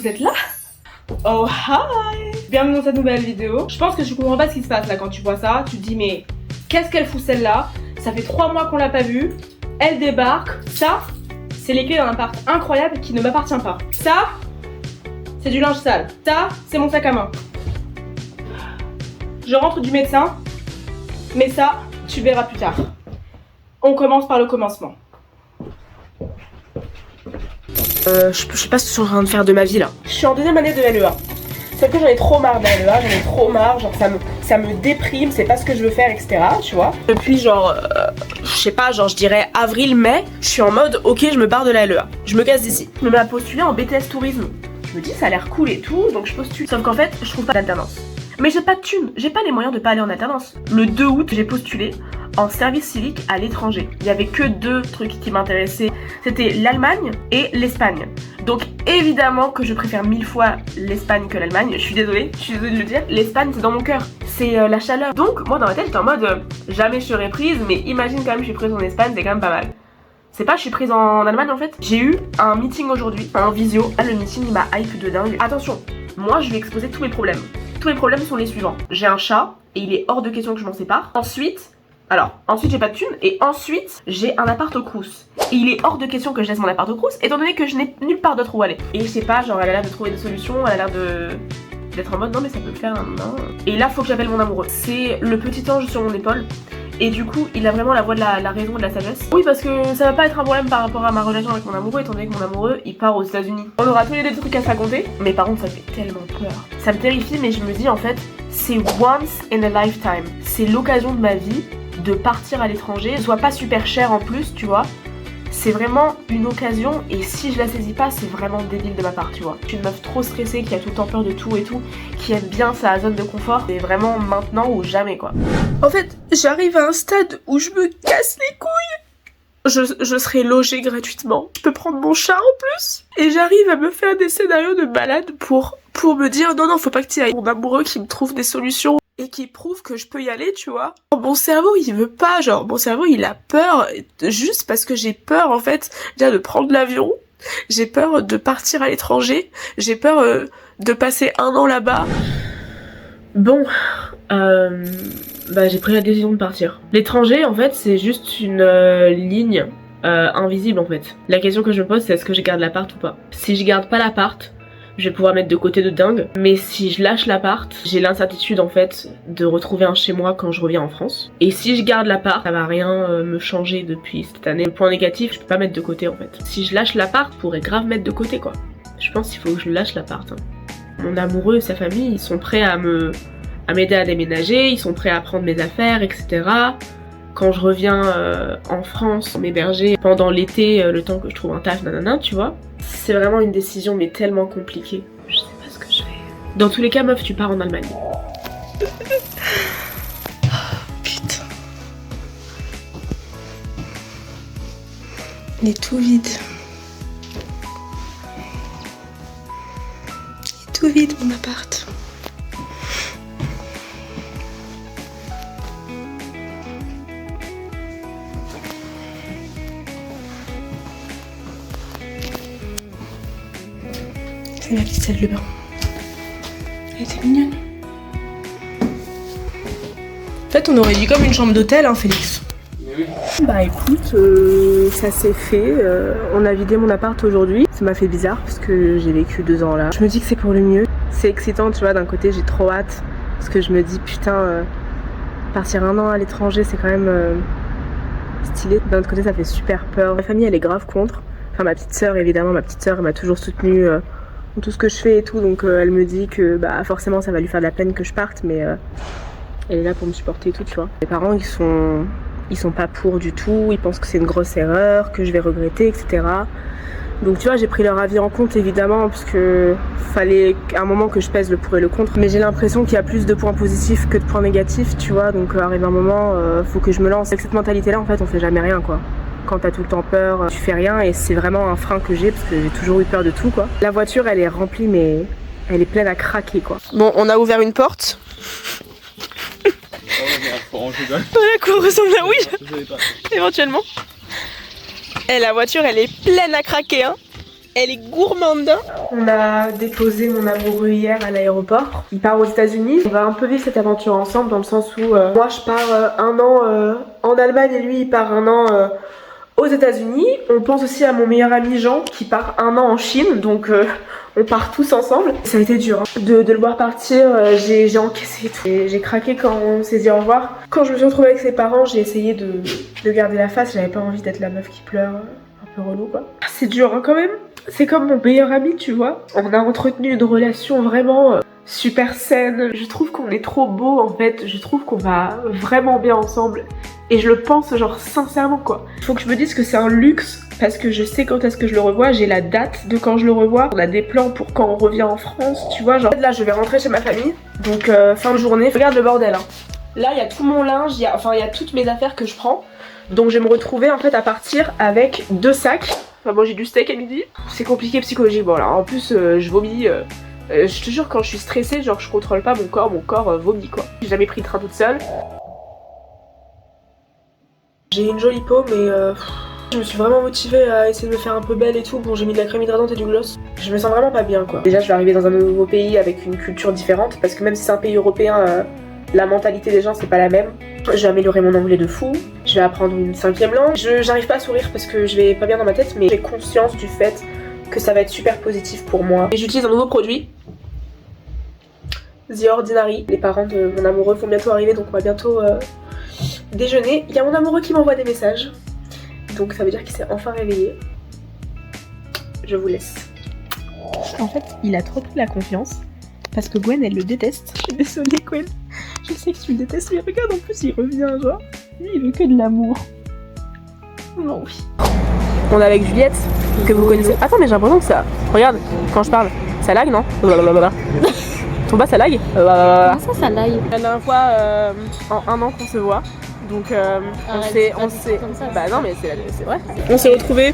vous êtes là? Oh hi! Bienvenue dans cette nouvelle vidéo. Je pense que tu comprends pas ce qui se passe là quand tu vois ça. Tu te dis mais qu'est-ce qu'elle fout celle-là? Ça fait 3 mois qu'on l'a pas vue. Elle débarque. Ça, c'est les clés d'un appart incroyable qui ne m'appartient pas. Ça, c'est du linge sale. Ça, c'est mon sac à main. Je rentre du médecin. Mais ça, tu verras plus tard. On commence par le commencement. Je sais pas ce que je suis en train de faire de ma vie là. Je suis en 2e année de LEA. Sauf que j'en ai trop marre de la LEA, j'en ai trop marre, genre ça me déprime, c'est pas ce que je veux faire, etc. Tu vois. Depuis genre, je sais pas, genre je dirais avril-mai, je suis en mode ok, je me barre de la LEA. Je me casse d'ici. Je me mets à postuler en BTS tourisme. Je me dis ça a l'air cool et tout, donc je postule. Sauf qu'en fait, je trouve pas d'alternance. Mais j'ai pas de thunes, j'ai pas les moyens de pas aller en alternance. Le 2 août, j'ai postulé en service civique à l'étranger. Il y avait que 2 trucs qui m'intéressaient. C'était l'Allemagne et l'Espagne. Donc évidemment que je préfère 1000 fois l'Espagne que l'Allemagne. Je suis désolée de le dire. L'Espagne c'est dans mon cœur. C'est la chaleur. Donc moi dans ma tête j'étais en mode jamais je serai prise, mais imagine quand même je suis prise en Espagne, c'est quand même pas mal. C'est pas je suis prise en Allemagne en fait. J'ai eu un meeting aujourd'hui, un visio. Là, le meeting il m'a hype de dingue. Attention, moi je lui ai exposé tous mes problèmes. Tous mes problèmes sont les suivants. J'ai un chat et il est hors de question que je m'en sépare. Ensuite j'ai pas de thunes et ensuite j'ai un appart au Crous. Et il est hors de question que je laisse mon appart au Crous étant donné que je n'ai nulle part d'autre où aller. Et je sais pas, genre elle a l'air de trouver des solutions, elle a l'air d'être en mode non mais ça peut le faire, non. Et là faut que j'appelle mon amoureux. C'est le petit ange sur mon épaule. Et du coup, il a vraiment la voix de la raison et de la sagesse. Oui, parce que ça va pas être un problème par rapport à ma relation avec mon amoureux, étant donné que mon amoureux, il part aux États-Unis. On aura tous les 2 trucs à se raconter, mais par contre, ça me fait tellement peur. Ça me terrifie, mais je me dis en fait, c'est once in a lifetime. C'est l'occasion de ma vie de partir à l'étranger, soit pas super cher en plus, tu vois. C'est vraiment une occasion et si je la saisis pas, c'est vraiment débile de ma part, tu vois. Je suis une meuf trop stressée qui a tout le temps peur de tout et tout, qui aime bien sa zone de confort. C'est vraiment maintenant ou jamais quoi. En fait, j'arrive à un stade où je me casse les couilles. Je serai logée gratuitement. Je peux prendre mon chat en plus. Et j'arrive à me faire des scénarios de balade pour me dire non, faut pas que tu ailles. Mon amoureux qui me trouve des solutions et qui prouve que je peux y aller, tu vois. Mon cerveau, il veut pas, genre, mon cerveau, il a peur, juste parce que j'ai peur, en fait, déjà de prendre l'avion, j'ai peur de partir à l'étranger, j'ai peur de passer 1 an là-bas. Bon, j'ai pris la décision de partir. L'étranger, en fait, c'est juste une ligne invisible, en fait. La question que je me pose, c'est est-ce que je garde l'appart ou pas? Si je garde pas l'appart, je vais pouvoir mettre de côté de dingue. Mais si je lâche l'appart, j'ai l'incertitude en fait de retrouver un chez moi quand je reviens en France. Et si je garde l'appart, ça va rien me changer depuis cette année. Le point négatif, je peux pas mettre de côté en fait. Si je lâche l'appart, je pourrais grave mettre de côté quoi. Je pense qu'il faut que je lâche l'appart. Hein. Mon amoureux et sa famille, ils sont prêts à m'aider à déménager, ils sont prêts à prendre mes affaires, etc. Quand je reviens en France, m'héberger pendant l'été, le temps que je trouve un taf, nanana, tu vois. C'est vraiment une décision mais tellement compliquée. Je sais pas ce que je fais. Dans tous les cas, meuf, tu pars en Allemagne. Putain. Il est tout vide. Il est tout vide mon appart. C'est ma petite salle de bain. Elle était mignonne. En fait, on aurait dit comme une chambre d'hôtel, hein, Félix. Oui. Bah écoute, ça s'est fait. On a vidé mon appart aujourd'hui. Ça m'a fait bizarre parce que j'ai vécu 2 ans là. Je me dis que c'est pour le mieux. C'est excitant, tu vois. D'un côté, j'ai trop hâte parce que je me dis putain, partir 1 an à l'étranger, c'est quand même stylé. D'un autre côté, ça fait super peur. Ma famille, elle est grave contre. Enfin, ma petite sœur, évidemment, elle m'a toujours soutenue. Tout ce que je fais et tout, donc elle me dit que bah forcément ça va lui faire de la peine que je parte, mais elle est là pour me supporter et tout, tu vois. Mes parents ils sont pas pour du tout, ils pensent que c'est une grosse erreur, que je vais regretter, etc. Donc tu vois, j'ai pris leur avis en compte évidemment, parce que fallait à un moment que je pèse le pour et le contre, mais j'ai l'impression qu'il y a plus de points positifs que de points négatifs, tu vois, donc arrive un moment, faut que je me lance. Avec cette mentalité là en fait on fait jamais rien quoi. Quand t'as tout le temps peur, tu fais rien et c'est vraiment un frein que j'ai parce que j'ai toujours eu peur de tout quoi. La voiture elle est remplie mais elle est pleine à craquer quoi. Bon, on a ouvert une porte. À quoi ressemble la oui éventuellement. Et la voiture elle est pleine à craquer hein. Elle est gourmande. On a déposé mon amoureux hier à l'aéroport. Il part aux États-Unis. On va un peu vivre cette aventure ensemble dans le sens où moi je pars un an en Allemagne et lui il part un an aux États-Unis. On pense aussi à mon meilleur ami Jean qui part un an en Chine, donc on part tous ensemble. Ça a été dur hein. de le voir partir, j'ai encaissé tout. J'ai craqué quand on s'est dit au revoir. Quand je me suis retrouvée avec ses parents, j'ai essayé de garder la face. J'avais pas envie d'être la meuf qui pleure, un peu relou quoi. C'est dur hein, quand même. C'est comme mon meilleur ami, tu vois. On a entretenu une relation vraiment super saine. Je trouve qu'on est trop beau en fait. Je trouve qu'on va vraiment bien ensemble. Et je le pense genre sincèrement quoi. Il faut que je me dise que c'est un luxe parce que je sais quand est-ce que je le revois. J'ai la date de quand je le revois. On a des plans pour quand on revient en France, tu vois. Genre là je vais rentrer chez ma famille. Donc fin de journée. Regarde le bordel hein. Là il y a tout mon linge, il y a toutes mes affaires que je prends. Donc je vais me retrouver en fait à partir avec 2 sacs. Enfin moi j'ai du steak à midi. C'est compliqué psychologiquement là. En plus je vomis. Je te jure quand je suis stressée, genre je contrôle pas mon corps vomit quoi. J'ai jamais pris le train toute seule. J'ai une jolie peau mais je me suis vraiment motivée à essayer de me faire un peu belle et tout. Bon j'ai mis de la crème hydratante et du gloss. Je me sens vraiment pas bien quoi. Déjà je vais arriver dans un nouveau pays avec une culture différente parce que même si c'est un pays européen, la mentalité des gens c'est pas la même. Je vais améliorer mon anglais de fou. Je vais apprendre une 5e langue. J'arrive pas à sourire parce que je vais pas bien dans ma tête mais j'ai conscience du fait que ça va être super positif pour moi. Et j'utilise un nouveau produit. The Ordinary. Les parents de mon amoureux vont bientôt arriver donc on va bientôt déjeuner. Il y a mon amoureux qui m'envoie des messages. Donc ça veut dire qu'il s'est enfin réveillé. Je vous laisse. En fait, il a trop pris la confiance. Parce que Gwen, elle le déteste. Je suis désolée Gwen. Je sais que tu le détestes, mais regarde en plus il revient genre. Lui il veut que de l'amour. Non oui. On est avec Juliette, que vous connaissez. Attends mais j'ai l'impression que ça... Regarde, quand je parle, ça lag non? Ton bas ça lag? Comment ça lag? La dernière fois en un an qu'on se voit. Donc on s'est... Bah non mais c'est vrai. On s'est retrouvés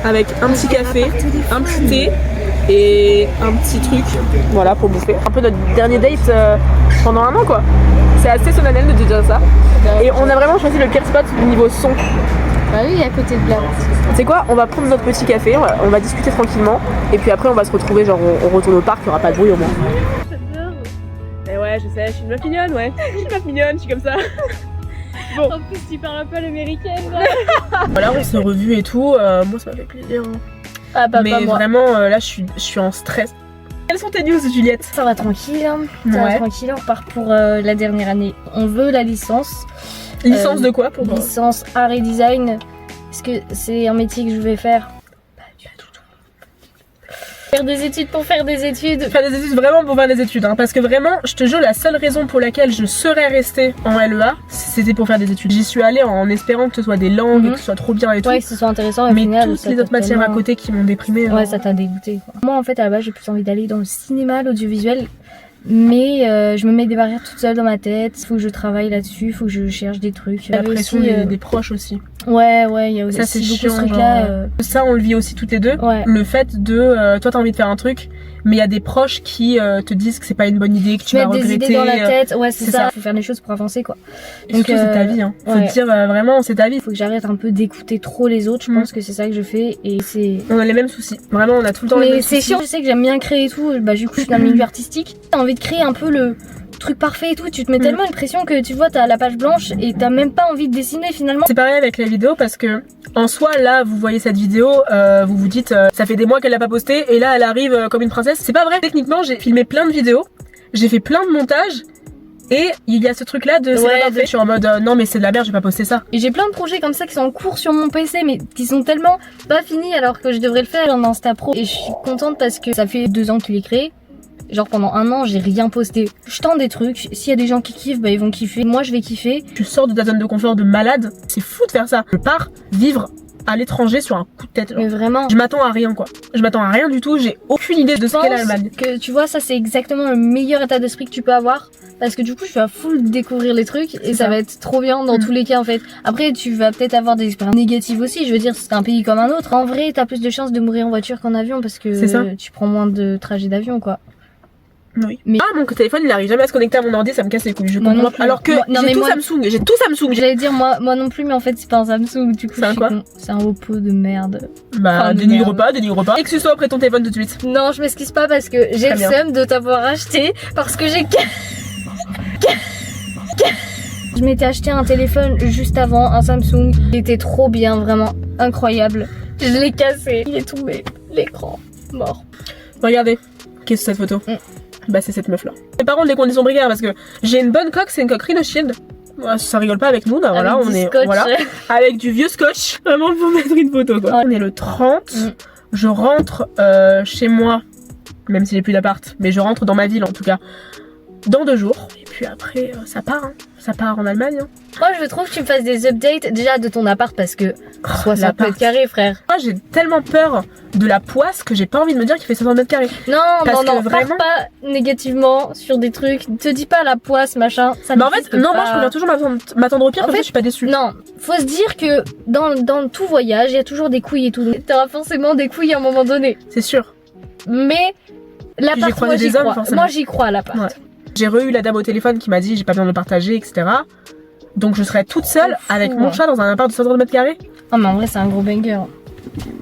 avec un petit café, un petit thé et un petit truc, voilà pour bouffer. Un peu notre dernier date pendant un an quoi. C'est assez solennel de te dire ça. Et on a vraiment choisi le pire spot niveau son. Bah oui, à côté de là. Tu sais quoi, on va prendre notre petit café, on va discuter tranquillement. Et puis après on va se retrouver, genre on retourne au parc, il n'y aura pas de bruit au moins. Mais ouais, je sais, je suis une meuf mignonne, ouais. Je suis une meuf mignonne, je suis comme ça. Bon. En plus, tu parles un peu à l'américaine là. Voilà, on s'est revus et tout. Moi, ça m'a fait plaisir. Ah bah, mais pas moi. vraiment, là, je suis en stress. Quelles sont tes news, Juliette? Ça va tranquille, hein. Ça va tranquille, on part pour la dernière année. On veut la licence. Licence de quoi pour moi? Licence art et design. Est-ce que c'est un métier que je vais faire? Faire des études pour faire des études. Faire des études vraiment pour faire des études hein, parce que vraiment je te jure la seule raison pour laquelle je serais restée en LEA c'était pour faire des études. J'y suis allée en espérant que ce soit des langues et que ce soit trop bien et tout. Ouais que ce soit intéressant mais final, toutes les autres matières à côté qui m'ont déprimée. Ouais ça t'a dégoûté quoi. Moi en fait à la base j'ai plus envie d'aller dans le cinéma, l'audiovisuel. Mais je me mets des barrières toute seule dans ma tête, faut que je travaille là-dessus, faut que je cherche des trucs. La pression des proches aussi. Ouais, il y a aussi ça, c'est beaucoup chiant, ce truc-là. Ça, on le vit aussi toutes les deux. Ouais. Le fait de, toi t'as envie de faire un truc, mais il y a des proches qui te disent que c'est pas une bonne idée, que tu vas regretter. Des idées dans la tête, ouais c'est ça. Faut faire des choses pour avancer quoi. Donc c'est ta vie, hein. Faut te dire vraiment c'est ta vie. Faut que j'arrête un peu d'écouter trop les autres, je pense que c'est ça que je fais et c'est... On a les mêmes soucis, vraiment on a tout le temps les mêmes soucis. Mais c'est chiant, je sais que j'aime bien créer et tout, bah du coup je suis dans le milieu artistique. T'as envie de créer un peu le truc parfait et tout, tu te mets tellement une pression que tu vois t'as la page blanche et t'as même pas envie de dessiner finalement. C'est pareil avec la vidéo parce que en soi là vous voyez cette vidéo, vous vous dites ça fait des mois qu'elle l'a pas postée et là elle arrive comme une princesse. C'est pas vrai, techniquement j'ai filmé plein de vidéos, j'ai fait plein de montages et il y a ce truc là de je suis en mode non mais c'est de la merde, j'ai pas posté ça. Et j'ai plein de projets comme ça qui sont en cours sur mon PC mais qui sont tellement pas finis alors que je devrais le faire en Insta Pro. Et je suis contente parce que ça fait 2 ans que je l'ai créé. Genre pendant un an j'ai rien posté. Je tente des trucs, s'il y a des gens qui kiffent bah ils vont kiffer, moi je vais kiffer. Tu sors de ta zone de confort de malade, c'est fou de faire ça. Je pars vivre à l'étranger sur un coup de tête. Genre. Mais vraiment. Je m'attends à rien quoi. Je m'attends à rien du tout, j'ai aucune idée de ce qu'est l'Allemagne. Que tu vois ça c'est exactement le meilleur état d'esprit que tu peux avoir. Parce que du coup je vais à full découvrir les trucs et ça va être trop bien dans tous les cas en fait. Après tu vas peut-être avoir des expériences négatives aussi, je veux dire c'est un pays comme un autre. En vrai t'as plus de chances de mourir en voiture qu'en avion parce que tu prends moins de trajets d'avion quoi. Oui. Mais mon téléphone il arrive jamais à se connecter à mon ordi, ça me casse les couilles. Je Moi comprends non pas. plus. Alors que Non, mais j'ai tout moi- Samsung, j'ai tout Samsung. j'allais dire moi non plus, mais en fait c'est pas un Samsung, du coup C'est un je suis quoi con. C'est un Oppo de merde. Bah Enfin, de dénigre merde. pas, dénigre pas. Excuse-toi après ton téléphone tout de suite. Non, je m'excuse pas parce que j'ai Très le bien. seum de t'avoir acheté parce que j'ai je m'étais acheté un téléphone juste avant, un Samsung. Il était trop bien, vraiment incroyable. Je l'ai cassé, il est tombé, l'écran mort. Regardez, qu'est-ce que c'est cette photo Mm. Bah c'est cette meuf là. Mais par contre les conditions précaires parce que j'ai une bonne coque, c'est une coque Rhino Shield. Ouais, ça rigole pas avec nous, bah voilà, Avec on du est scotch. voilà, avec du vieux scotch. Vraiment pour mettre une photo quoi. Ouais. On est le 30, Mm. je rentre chez moi, même si j'ai plus d'appart, mais je rentre dans ma ville en tout cas, dans 2 jours. Et puis après ça part, hein. Ça part en Allemagne. Hein. Moi je trouve que tu me fasses des updates déjà de ton appart parce que 60 l'appart. mètres carrés, frère. Moi j'ai tellement peur de la poisse que j'ai pas envie de me dire qu'il fait 60 mètres carrés. Non, Parce non, que non, vraiment- pars pas négativement sur des trucs. Te dis pas la poisse, machin. Ça Bah en fait, n'existe non, pas. moi je préfère toujours m'attendre au pire, En comme ça fait, je suis pas déçue. Non, faut se dire que dans tout voyage, il y a toujours des couilles et tout. Donc, t'auras forcément des couilles à un moment donné. C'est sûr. Mais l'appart, croisé moi j'y des hommes, crois. forcément. Moi j'y crois à l'appart. Ouais. J'ai re-eu la dame au téléphone qui m'a dit j'ai pas besoin de le partager, etc. Donc je serai toute seule C'est fou, avec mon hein. chat dans un appart de 60 mètres carrés. Oh, mais en vrai, c'est un gros banger.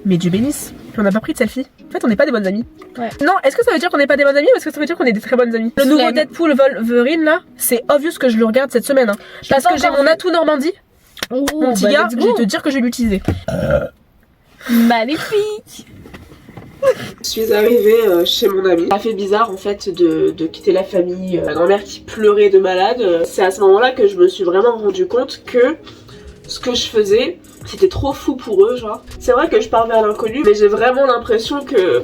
Mais Dieu bénisse. Puis on n'a pas pris de selfie. En fait, on n'est pas des bonnes amies. Ouais. Non, est-ce que ça veut dire qu'on n'est pas des bonnes amies ou est-ce que ça veut dire qu'on est des très bonnes amies? Le nouveau Flemme. Deadpool Wolverine là, c'est obvious que je le regarde cette semaine. Hein. Parce pas que j'ai encore mon atout Normandie, Oh, mon petit bah, gars, let's je go. vais te dire que je vais l'utiliser. Magnifique. Je suis arrivée chez mon ami. Ça fait bizarre en fait de quitter la famille, la grand-mère qui pleurait de malade. C'est à ce moment-là que je me suis vraiment rendu compte que ce que je faisais, c'était trop fou pour eux, genre. C'est vrai que je pars vers l'inconnu, mais j'ai vraiment l'impression que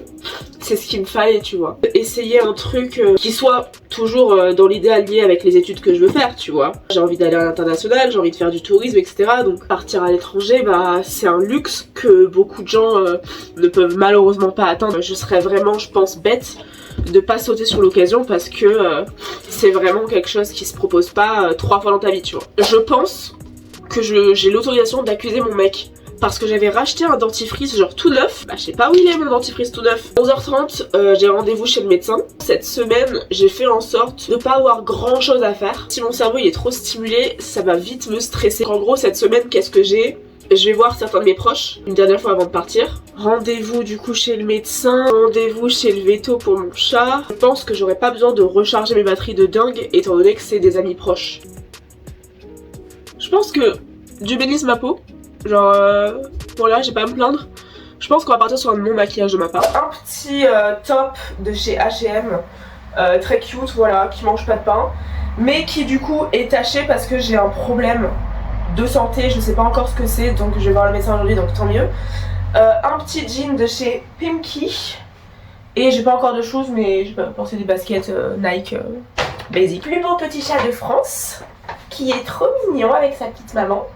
c'est ce qu'il me fallait, tu vois. Essayer un truc qui soit toujours dans l'idéal lié avec les études que je veux faire, tu vois. J'ai envie d'aller à l'international, j'ai envie de faire du tourisme, etc. Donc partir à l'étranger, bah c'est un luxe que beaucoup de gens ne peuvent malheureusement pas atteindre. Je serais vraiment, je pense, bête de pas sauter sur l'occasion parce que c'est vraiment quelque chose qui se propose pas 3 fois dans ta vie, tu vois. Je pense que j'ai l'autorisation d'accuser mon mec parce que j'avais racheté un dentifrice genre tout neuf. Bah je sais pas où il est mon dentifrice tout neuf. 11h30 j'ai rendez-vous chez le médecin. Cette semaine j'ai fait en sorte de pas avoir grand chose à faire. Si mon cerveau il est trop stimulé, ça va vite me stresser. En gros cette semaine qu'est-ce que j'ai? Je vais voir certains de mes proches une dernière fois avant de partir. Rendez-vous du coup chez le médecin, rendez-vous chez le veto pour mon chat. Je pense que j'aurais pas besoin de recharger mes batteries de dingue étant donné que c'est des amis proches. Je pense que Dieu bénisse ma peau. Genre, voilà, j'ai pas à me plaindre. Je pense qu'on va partir sur un bon maquillage de ma part. Un petit top de chez H&M, très cute, voilà, qui mange pas de pain, mais qui du coup est taché parce que j'ai un problème de santé, je sais pas encore ce que c'est, donc je vais voir le médecin aujourd'hui, donc tant mieux. Un petit jean de chez Pimki, et j'ai pas encore de choses, mais je vais penser des baskets Nike basic. Plus beau petit chat de France, qui est trop mignon avec sa petite maman,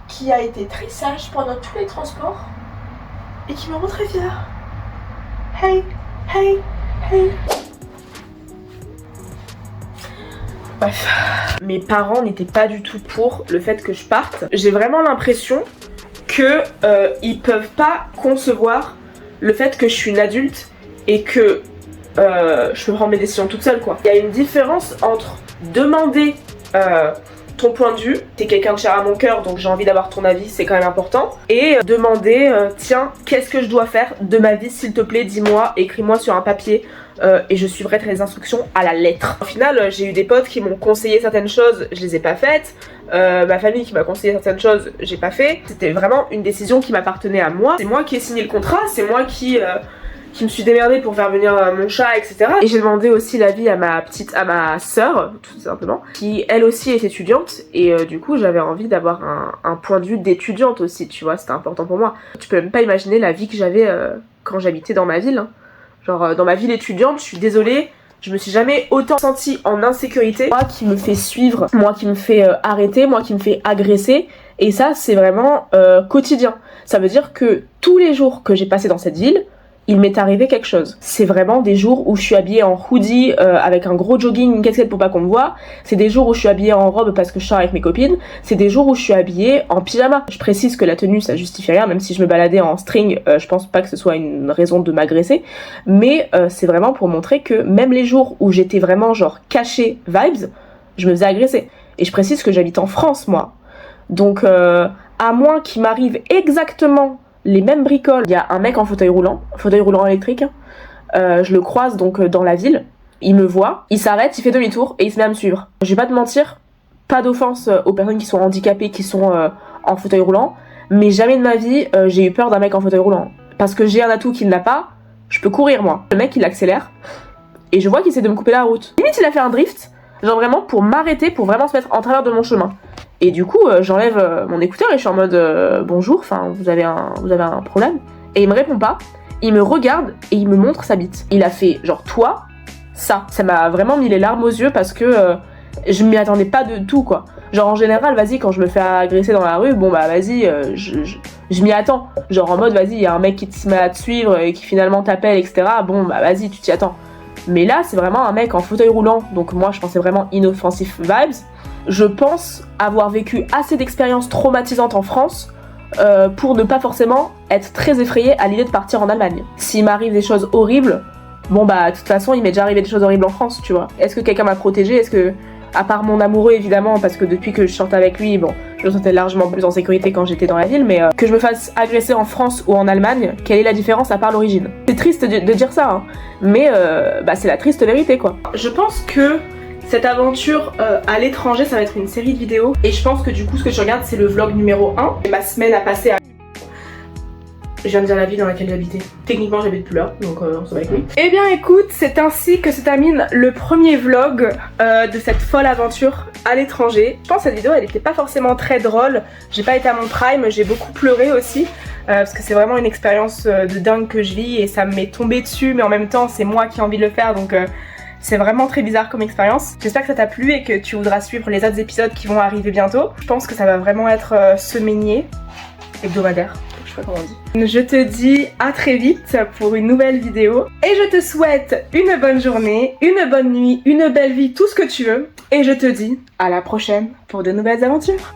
qui a été très sage pendant tous les transports et qui me rend très fière. Hey, hey, hey. Bref, mes parents n'étaient pas du tout pour le fait que je parte. J'ai vraiment l'impression que ils peuvent pas concevoir le fait que je suis une adulte et que je peux prendre mes décisions toute seule, quoi. Il y a une différence entre demander ton point de vue, t'es quelqu'un de cher à mon cœur donc j'ai envie d'avoir ton avis, c'est quand même important, et demander tiens, qu'est-ce que je dois faire de ma vie s'il te plaît, dis-moi, écris-moi sur un papier et je suivrai tes instructions à la lettre. Au final j'ai eu des potes qui m'ont conseillé certaines choses, je les ai pas faites, ma famille qui m'a conseillé certaines choses, j'ai pas fait. C'était vraiment une décision qui m'appartenait à moi, c'est moi qui ai signé le contrat, c'est moi qui me suis démerdée pour faire venir mon chat, etc. Et j'ai demandé aussi l'avis à ma sœur, tout simplement, qui elle aussi est étudiante, et du coup j'avais envie d'avoir un point de vue d'étudiante aussi, tu vois, c'était important pour moi. Tu peux même pas imaginer la vie que j'avais quand j'habitais dans ma ville, hein. Genre dans ma ville étudiante, je suis désolée, je me suis jamais autant sentie en insécurité. Moi qui me fais suivre, moi qui me fais arrêter, moi qui me fais agresser, et ça c'est vraiment quotidien. Ça veut dire que tous les jours que j'ai passé dans cette ville, il m'est arrivé quelque chose. C'est vraiment des jours où je suis habillée en hoodie avec un gros jogging, une casquette pour pas qu'on me voit. C'est des jours où je suis habillée en robe parce que je sors avec mes copines. C'est des jours où je suis habillée en pyjama. Je précise que la tenue ça justifie rien, même si je me baladais en string, je pense pas que ce soit une raison de m'agresser. Mais c'est vraiment pour montrer que même les jours où j'étais vraiment genre cachée vibes, je me faisais agresser. Et je précise que j'habite en France moi. Donc à moins qu'il m'arrive exactement les mêmes bricoles, il y a un mec en fauteuil roulant électrique, je le croise donc dans la ville, il me voit, il s'arrête, il fait demi-tour et il se met à me suivre. Je vais pas te mentir, pas d'offense aux personnes qui sont handicapées, qui sont en fauteuil roulant, mais jamais de ma vie j'ai eu peur d'un mec en fauteuil roulant. Parce que j'ai un atout qu'il n'a pas, je peux courir moi. Le mec il accélère, et je vois qu'il essaie de me couper la route. Limite il a fait un drift, genre vraiment pour m'arrêter, pour vraiment se mettre en travers de mon chemin. Et du coup, j'enlève mon écouteur et je suis en mode bonjour, enfin vous avez un problème. Et il me répond pas, il me regarde et il me montre sa bite. Il a fait genre toi, ça m'a vraiment mis les larmes aux yeux parce que je m'y attendais pas de tout quoi. Genre en général, vas-y, quand je me fais agresser dans la rue, bon bah vas-y, je m'y attends. Genre en mode vas-y, il y a un mec qui se met à te suivre et qui finalement t'appelle, etc. Bon bah vas-y, tu t'y attends. Mais là, c'est vraiment un mec en fauteuil roulant, donc moi je pensais vraiment inoffensif vibes. Je pense avoir vécu assez d'expériences traumatisantes en France pour ne pas forcément être très effrayée à l'idée de partir en Allemagne. S'il m'arrive des choses horribles, bon bah de toute façon il m'est déjà arrivé des choses horribles en France, tu vois. Est-ce que quelqu'un m'a protégée? Est-ce que, à part mon amoureux évidemment, parce que depuis que je sortais avec lui, bon, je me sentais largement plus en sécurité quand j'étais dans la ville, mais que je me fasse agresser en France ou en Allemagne, quelle est la différence à part l'origine? C'est triste de dire ça, hein, mais bah c'est la triste vérité quoi. Je pense que cette aventure à l'étranger, ça va être une série de vidéos. Et je pense que du coup, ce que je regarde, c'est le vlog numéro 1. Et ma semaine a passé à... Je viens de dire la ville dans laquelle j'habitais. Techniquement, j'habite plus là, donc on s'en va avec lui. Eh bien écoute, c'est ainsi que se termine le premier vlog de cette folle aventure à l'étranger. Je pense que cette vidéo, elle était pas forcément très drôle. J'ai pas été à mon prime, j'ai beaucoup pleuré aussi. Parce que c'est vraiment une expérience de dingue que je vis et ça m'est tombé dessus, mais en même temps, c'est moi qui ai envie de le faire, donc... c'est vraiment très bizarre comme expérience. J'espère que ça t'a plu et que tu voudras suivre les autres épisodes qui vont arriver bientôt. Je pense que ça va vraiment être semainier, hebdomadaire, je sais pas comment on dit. Je te dis à très vite pour une nouvelle vidéo. Et je te souhaite une bonne journée, une bonne nuit, une belle vie, tout ce que tu veux. Et je te dis à la prochaine pour de nouvelles aventures.